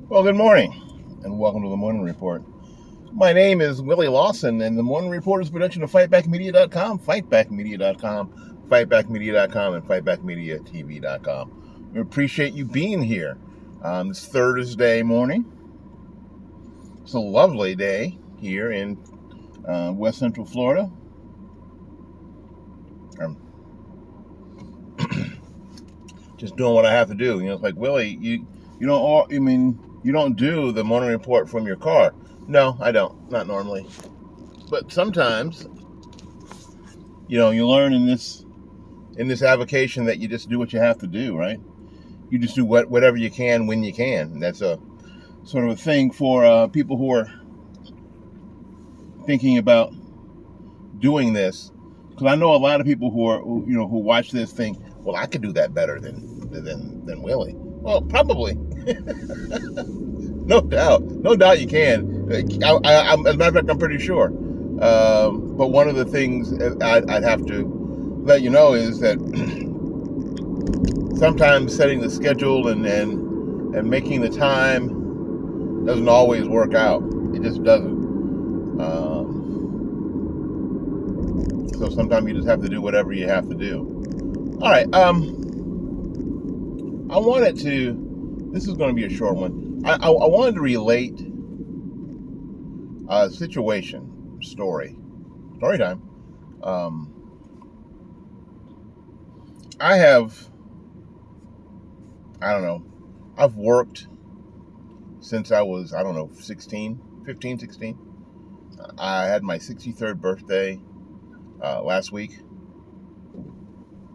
Well, good morning, and welcome to the Morning Report. My name is Willie Lawson, and the Morning Report is a production of FightbackMedia.com, FightbackMedia.com, FightbackMedia.com, and FightbackMediaTV.com. We appreciate you being here on this Thursday morning. It's a lovely day here in West Central Florida. I'm just doing what I have to do. It's like, Willie, you don't do the Morning Report from your car. No, I don't. Not normally. But sometimes, you learn in this avocation that you just do what you have to do, right? You just do whatever you can when you can. And that's a sort of a thing for people who are thinking about doing this. Because I know a lot of people who watch this think, well, I could do that better than Willie. Well, probably. No doubt you can. As a matter of fact, I'm pretty sure. But one of the things I'd have to let you know is that sometimes setting the schedule and making the time doesn't always work out. It just doesn't. So sometimes you just have to do whatever you have to do. All right. I wanted to. This is going to be a short one. I wanted to relate a story time. I've worked since I was, 15, 16. I had my 63rd birthday last week.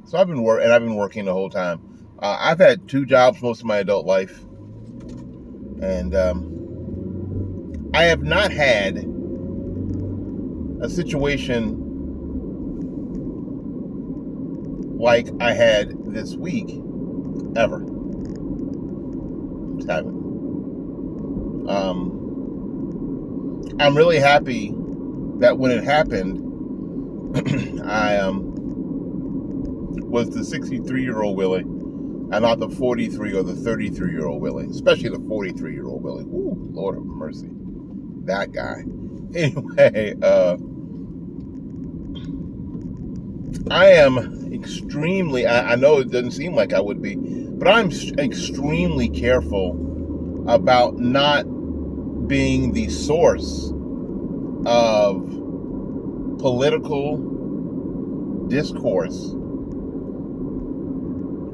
So I've been working the whole time. I've had 2 jobs most of my adult life. And I have not had a situation like I had this week ever. Just haven't. I'm really happy that when it happened, I was the 63-year-old Willie, and not the 43 or the 33-year-old Willie, especially the 43-year-old Willie. Ooh, Lord of mercy. That guy. Anyway, I am extremely, I know it doesn't seem like I would be, but I'm extremely careful about not being the source of political discourse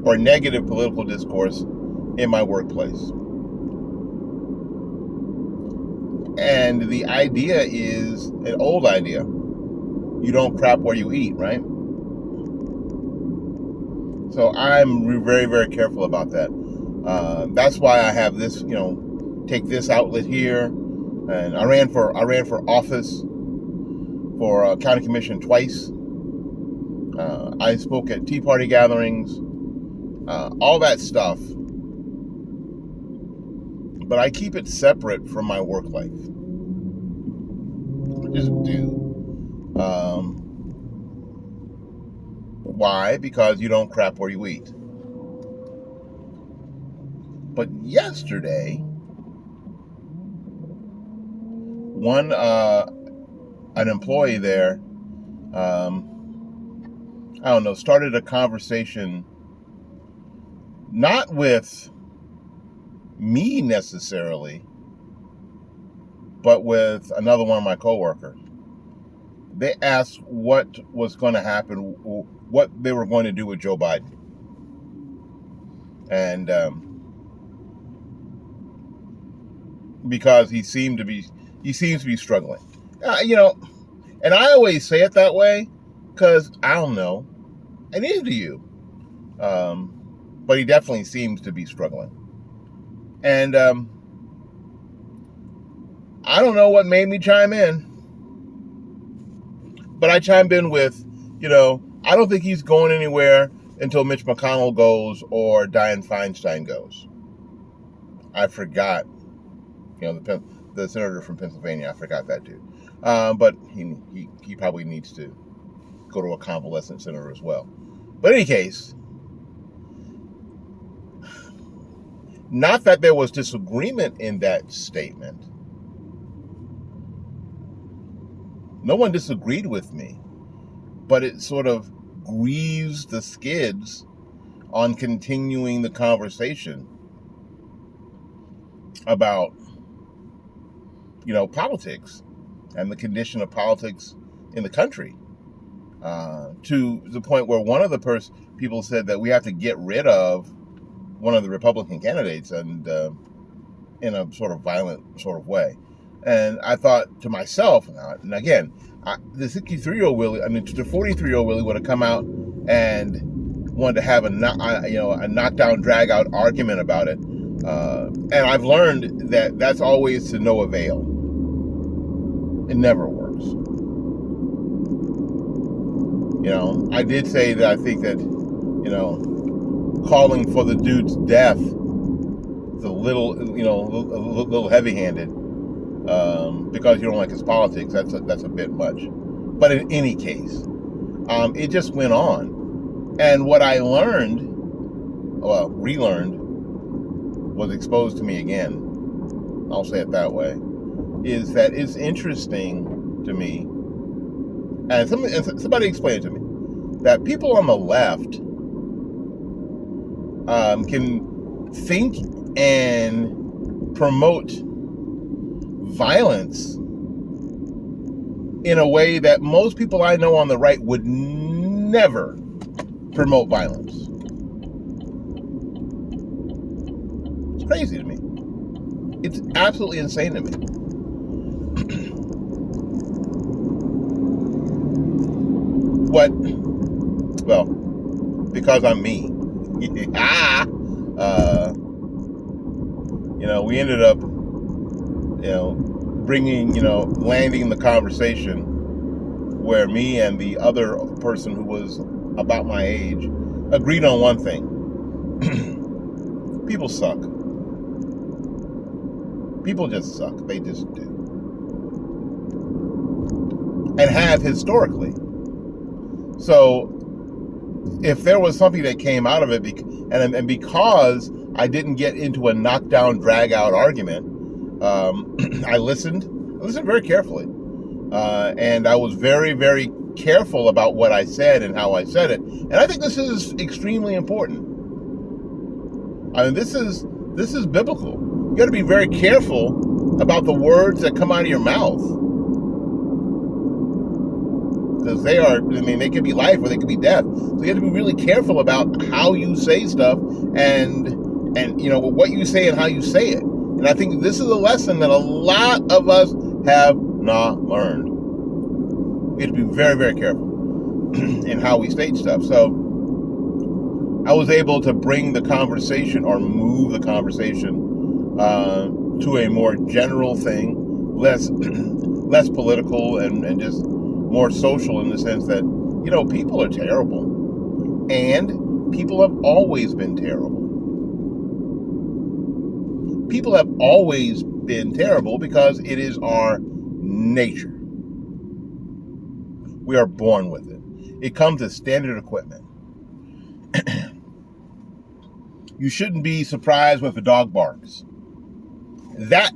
or negative political discourse in my workplace. And the idea is an old idea. You don't crap where you eat, right? So I'm very, very careful about that. That's why I have this, take this outlet here. And I ran for office for county commission twice. I spoke at Tea Party gatherings, all that stuff. But I keep it separate from my work life. I just do. Why? Because you don't crap where you eat. But yesterday, an employee there, started a conversation, not with me necessarily, but with another one of my coworkers. They asked what was going to happen, what they were going to do with Joe Biden. And because he seems to be struggling. And I always say it that way because I don't know. And neither do you. But he definitely seems to be struggling. And I don't know what made me chime in. But I chimed in with, I don't think he's going anywhere until Mitch McConnell goes or Dianne Feinstein goes. I forgot, the senator from Pennsylvania. I forgot that dude. But he probably needs to go to a convalescent center as well. But in any case, Not that there was disagreement in that statement. No one disagreed with me, but it sort of grieves the skids on continuing the conversation about, politics and the condition of politics in the country, to the point where one of the people said that we have to get rid of one of the Republican candidates, and in a sort of violent sort of way. And I thought to myself, and again, the 63-year-old Willie, the 43-year-old Willie would have come out and wanted to have a knockdown, drag-out argument about it. And I've learned that that's always to no avail. It never works. I did say that I think that, calling for the dude's death is a little heavy-handed, because you don't like his politics. That's a bit much. But in any case, it just went on. And what I relearned, was exposed to me again, I'll say it that way, is that it's interesting to me, and somebody explained it to me, that people on the left can think and promote violence in a way that most people I know on the right would never promote violence. It's crazy to me. It's absolutely insane to me. Well, because I'm me. We ended up, landing the conversation where me and the other person who was about my age agreed on one thing. People suck. People just suck. They just do. And have historically. So, if there was something that came out of it, and because I didn't get into a knockdown, drag-out argument, I listened very carefully. And I was very, very careful about what I said and how I said it. And I think this is extremely important. This is biblical. You got to be very careful about the words that come out of your mouth. Because they can be life or they can be death. So you have to be really careful about how you say stuff and what you say and how you say it. And I think this is a lesson that a lot of us have not learned. We have to be very, very careful in how we state stuff. So I was able to bring the conversation, or move the conversation, to a more general thing, less political and just more social, in the sense that, people are terrible. And people have always been terrible. People have always been terrible because it is our nature. We are born with it. It comes as standard equipment. You shouldn't be surprised when a dog barks. That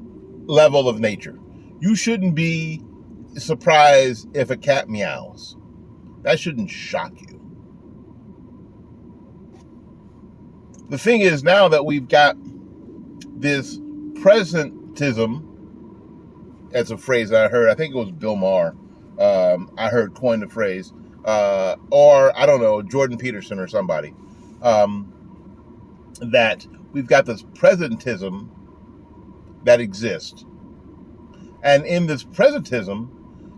level of nature. You shouldn't be surprised if a cat meows. That shouldn't shock you. The thing is, now that we've got this presentism, that's a phrase that I heard, I think it was Bill Maher, I heard coined the phrase, or I don't know, Jordan Peterson or somebody, that we've got this presentism that exists. And in this presentism,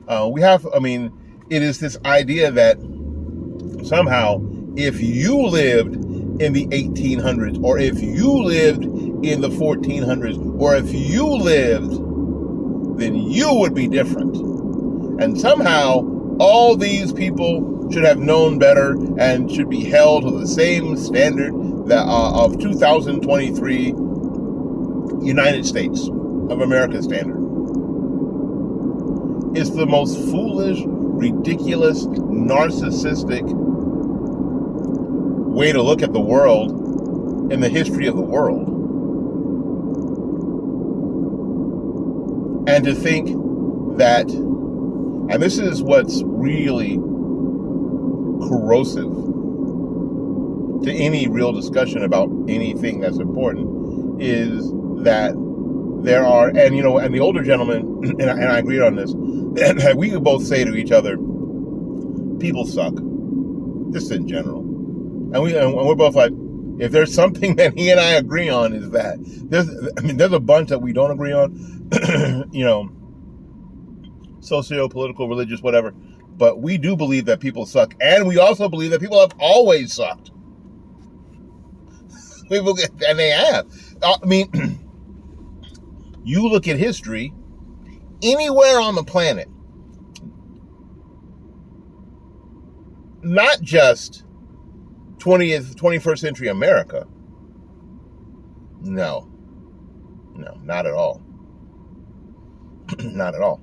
it is this idea that somehow if you lived in the 1800s, or if you lived in the 1400s, or if you lived, then you would be different. And somehow all these people should have known better and should be held to the same standard that of 2023 United States of America standard. It's the most foolish, ridiculous, narcissistic way to look at the world in the history of the world. And to think that, and this is what's really corrosive to any real discussion about anything that's important, is that there are, and the older gentleman, and I agreed on this, that we could both say to each other, people suck, just in general. And we're both like, if there's something that he and I agree on, is that there's a bunch that we don't agree on, socio-political, religious, whatever. But we do believe that people suck, and we also believe that people have always sucked. And they have. You look at history, anywhere on the planet, not just 21st century America. No, not at all. Not at all.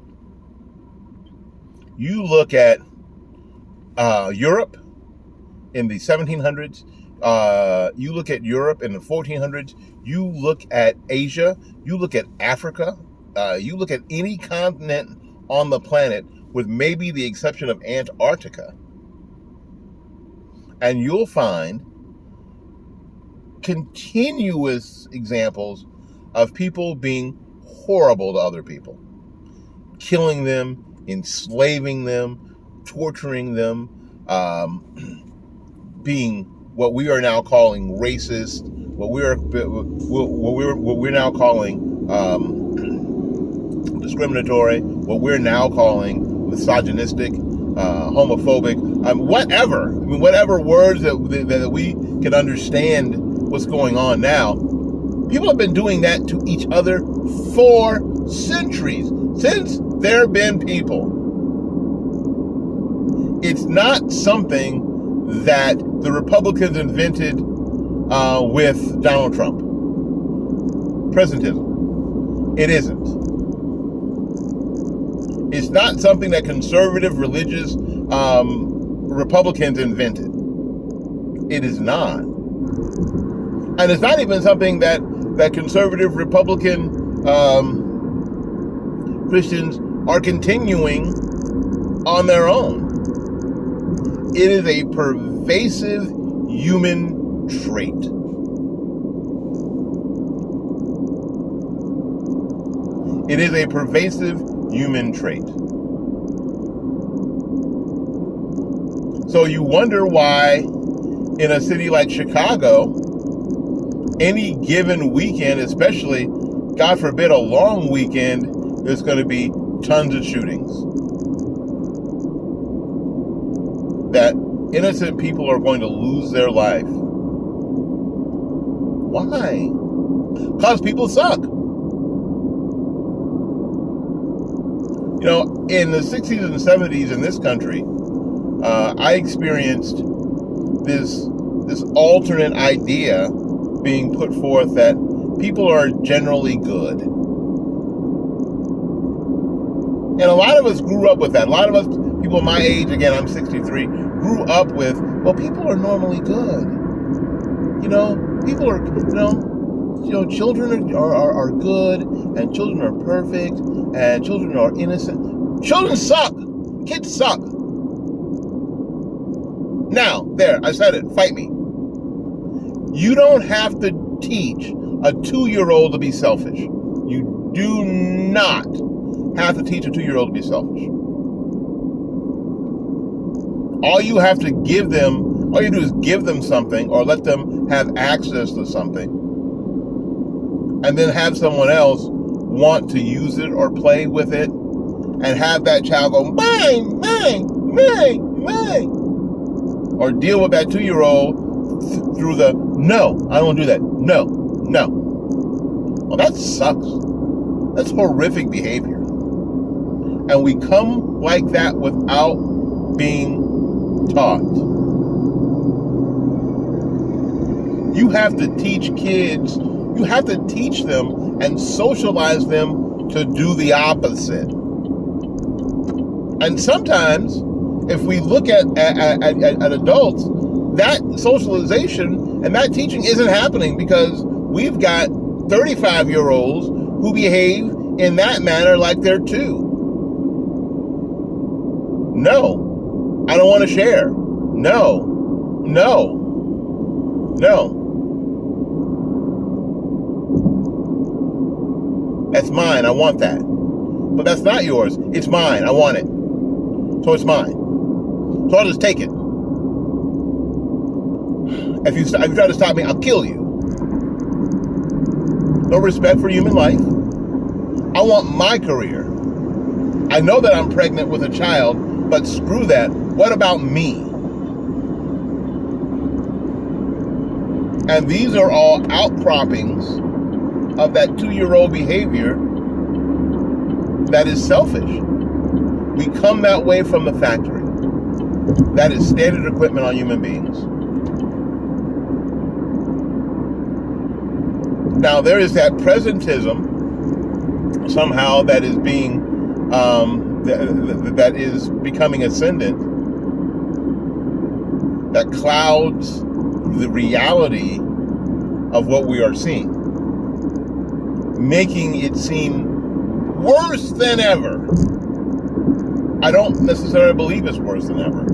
You look at Europe in the 1700s. You look at Europe in the 1400s. You look at Asia. You look at Africa. You look at any continent on the planet, with maybe the exception of Antarctica, and you'll find continuous examples of people being horrible to other people, killing them, enslaving them, torturing them, being what we are now calling racist, what we're now calling discriminatory, what we're now calling misogynistic, homophobic, whatever words that we can understand what's going on now. People have been doing that to each other for centuries, since there have been people. It's not something that the Republicans invented with Donald Trump. Presentism. It isn't. It's not something that conservative religious Republicans invented. It is not. And it's not even something that conservative Republican Christians are continuing on their own. It is a pervasive human trait. It is a pervasive human trait. So you wonder why in a city like Chicago, any given weekend, especially, God forbid, a long weekend, there's going to be tons of shootings. That innocent people are going to lose their life. Why? Because people suck. In the 60s and 70s in this country, I experienced this alternate idea being put forth that people are generally good. And a lot of us grew up with that. A lot of us, people my age, again, I'm 63, grew up with, well, people are normally good. People are, children are good, and children are perfect, and children are innocent. Children suck. Kids suck. Now, there, I said it. Fight me. You don't have to teach a 2-year-old to be selfish. You do not have to teach a 2-year-old to be selfish. All you do is give them something, or let them have access to something, and then have someone else want to use it or play with it, and have that child go, mine, mine, mine, mine. Or deal with that 2-year-old through the, no, I don't do that. No. Well, that sucks. That's horrific behavior. And we come like that without being taught. You have to teach kids, you have to teach them and socialize them to do the opposite. And sometimes, if we look at adults, that socialization and that teaching isn't happening because we've got 35-year-olds who behave in that manner like they're two. No. I don't want to share. No. That's mine. I want that. But that's not yours. It's mine. I want it. So it's mine. So I'll just take it. If you try to stop me, I'll kill you. No respect for human life. I want my career. I know that I'm pregnant with a child, but screw that. What about me? And these are all outcroppings of that 2-year-old behavior that is selfish. We come that way from the factory. That is standard equipment on human beings. Now, there is that presentism somehow that is being, that is becoming ascendant, that clouds the reality of what we are seeing, making it seem worse than ever. I don't necessarily believe it's worse than ever.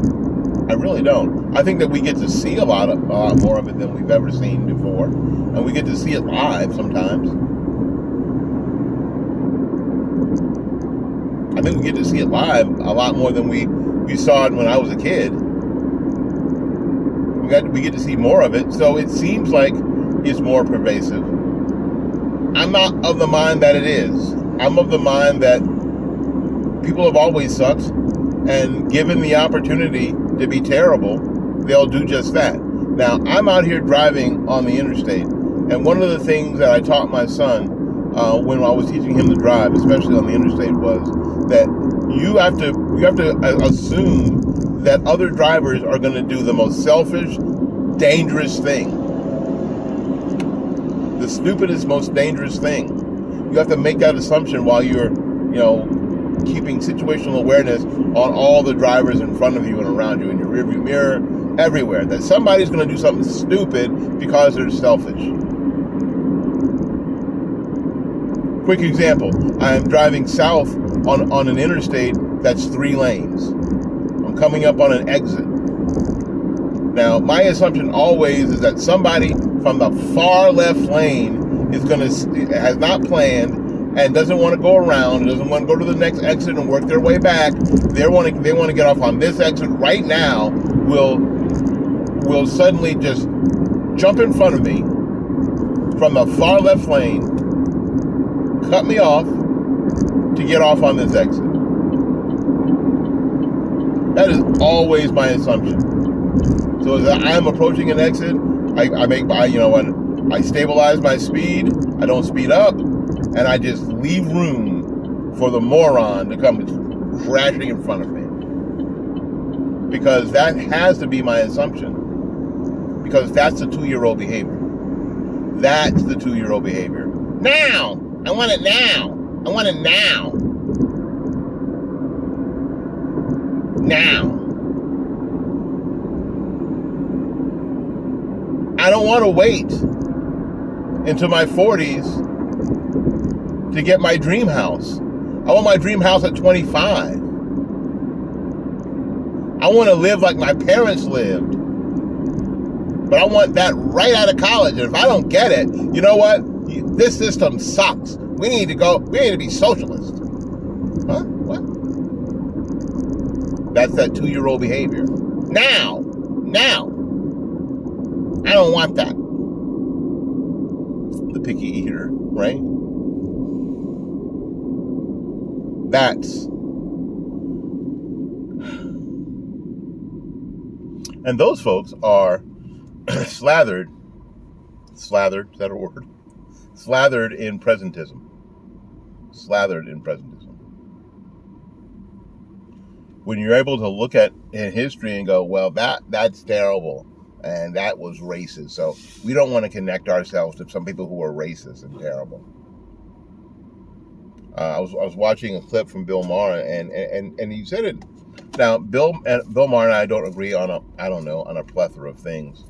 I really don't. I think that we get to see a lot more of it than we've ever seen before, and we get to see it live sometimes. I think we get to see it live a lot more than we saw it when I was a kid. We get to see more of it, so it seems like it's more pervasive. I'm not of the mind that it is. I'm of the mind that people have always sucked, and given the opportunity to be terrible, they'll do just that. Now, I'm out here driving on the interstate, and one of the things that I taught my son when I was teaching him to drive, especially on the interstate, was that you have to assume that other drivers are going to do the most selfish, dangerous thing. The stupidest, most dangerous thing. You have to make that assumption while you're, keeping situational awareness on all the drivers in front of you and around you, in your rearview mirror, everywhere. That somebody's going to do something stupid because they're selfish. Quick example. I'm driving south on an interstate that's 3 lanes. I'm coming up on an exit. Now, my assumption always is that somebody from the far left lane has not planned and doesn't want to go around, doesn't want to go to the next exit and work their way back. They want to get off on this exit right now. Will suddenly just jump in front of me from the far left lane, cut me off to get off on this exit. That is always my assumption. So as I'm approaching an exit, I stabilize my speed. I don't speed up, and I just leave room for the moron to come crashing in front of me. Because that has to be my assumption. Because that's the 2-year-old behavior. That's the 2-year-old behavior. Now! I want it now! I want it now! Now! I don't want to wait into my 40s to get my dream house. I want my dream house at 25. I want to live like my parents lived. But I want that right out of college. And if I don't get it, you know what? This system sucks. We need to be socialist. Huh? What? That's that 2-year-old behavior. Now. I don't want that. The picky eater, right? And those folks are slathered, is that a word? Slathered in presentism. When you're able to look at in history and go, well, that's terrible, and that was racist, so we don't want to connect ourselves to some people who are racist and terrible. I was watching a clip from Bill Maher, and he said it. Now, Bill Maher and I don't agree on a plethora of things,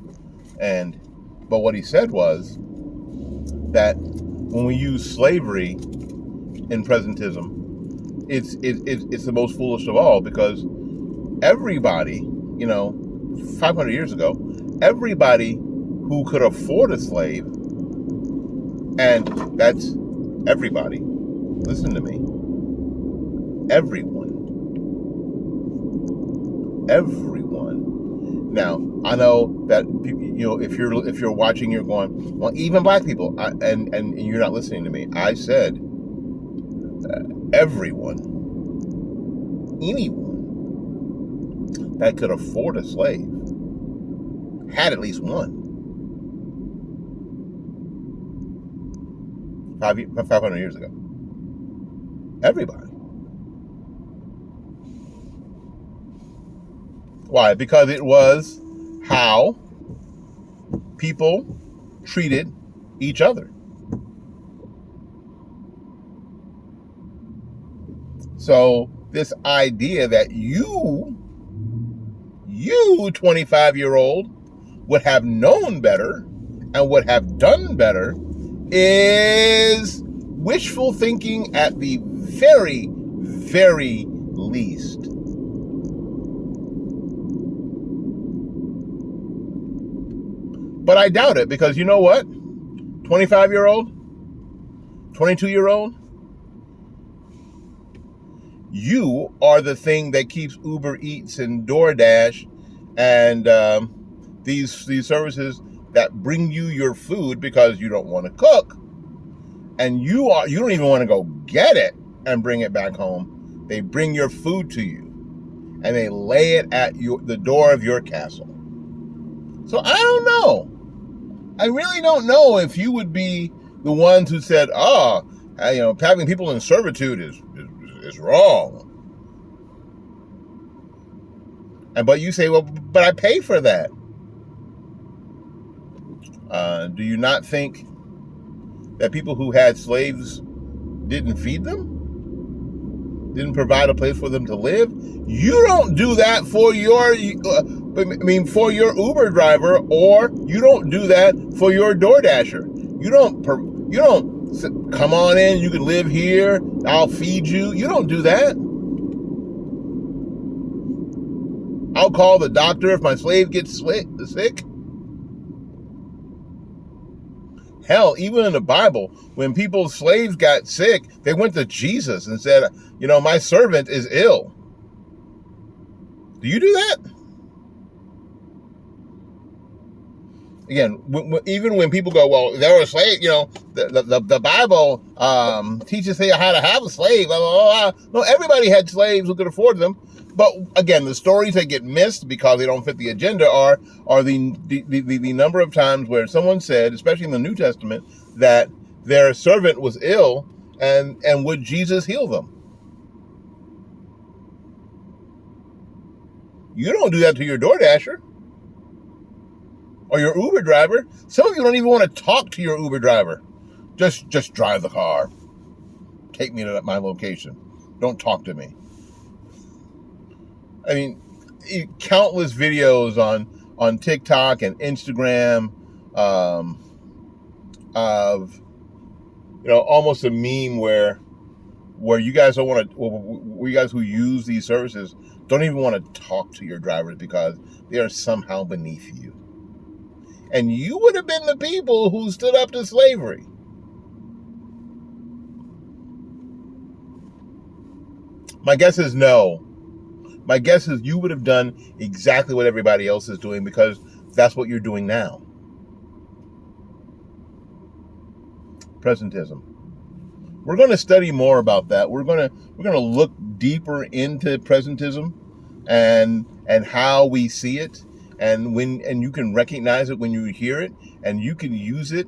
but what he said was that when we use slavery in presentism, it's the most foolish of all, because everybody, 500 years ago, everybody who could afford a slave, and that's everybody, listen to me, everyone. Now, I know that if you're watching, you're going, well, even black people, and you're not listening to me. I said everyone, anyone that could afford a slave had at least one. 500 years ago. Everybody. Why? Because it was how people treated each other. So this idea that you 25-year-old would have known better and would have done better is wishful thinking at the very, very least. But I doubt it, because you know what? 25-year-old, 22-year-old, you are the thing that keeps Uber Eats and DoorDash and these services that bring you your food because you don't want to cook, and you don't even want to go get it and bring it back home. They bring your food to you and they lay it at the door of your castle. So I don't know. I really don't know if you would be the ones who said, having people in servitude is wrong. But you say, well, but I pay for that. Do you not think that people who had slaves didn't feed them? Didn't provide a place for them to live? You don't do that for your Uber driver, or you don't do that for your DoorDasher. You don't come on in, you can live here, I'll feed you. You don't do that. I'll call the doctor if my slave gets sick. Hell, even in the Bible, when people's slaves got sick, they went to Jesus and said, my servant is ill. Do you do that? Again, even when people go, well, there were slaves, the Bible teaches you how to have a slave. Blah, blah, blah. No, everybody had slaves who could afford them. But again, the stories that get missed because they don't fit the agenda are the number of times where someone said, especially in the New Testament, that their servant was ill and would Jesus heal them? You don't do that to your DoorDasher or your Uber driver. Some of you don't even want to talk to your Uber driver. Just drive the car. Take me to my location. Don't talk to me. I mean, countless videos on TikTok and Instagram of almost a meme where you guys don't want to, where you guys who use these services don't even want to talk to your drivers because they are somehow beneath you. And you would have been the people who stood up to slavery. My guess is no. My guess is you would have done exactly what everybody else is doing because that's what you're doing now. Presentism. We're going to study more about that. We're going to look deeper into presentism and how we see it, and you can recognize it when you hear it, and you can use it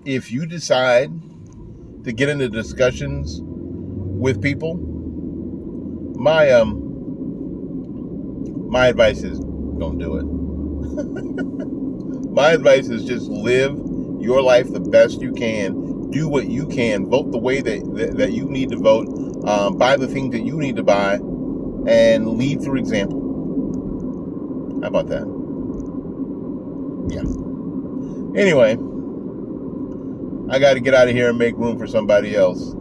if you decide to get into discussions with people. My advice is don't do it. My advice is just live your life the best you can. Do what you can. Vote the way that you need to vote. Buy the things that you need to buy, and lead through example. How about that? Yeah. Anyway, I got to get out of here and make room for somebody else.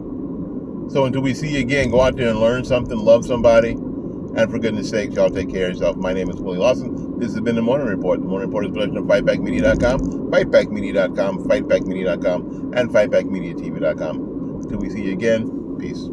So until we see you again, go out there and learn something, love somebody, and for goodness sakes, y'all take care of yourself. My name is Willie Lawson. This has been The Morning Report. The Morning Report is a production of FightBackMedia.com, FightBackMedia.com, FightBackMedia.com, and FightBackMediaTV.com. Until we see you again, peace.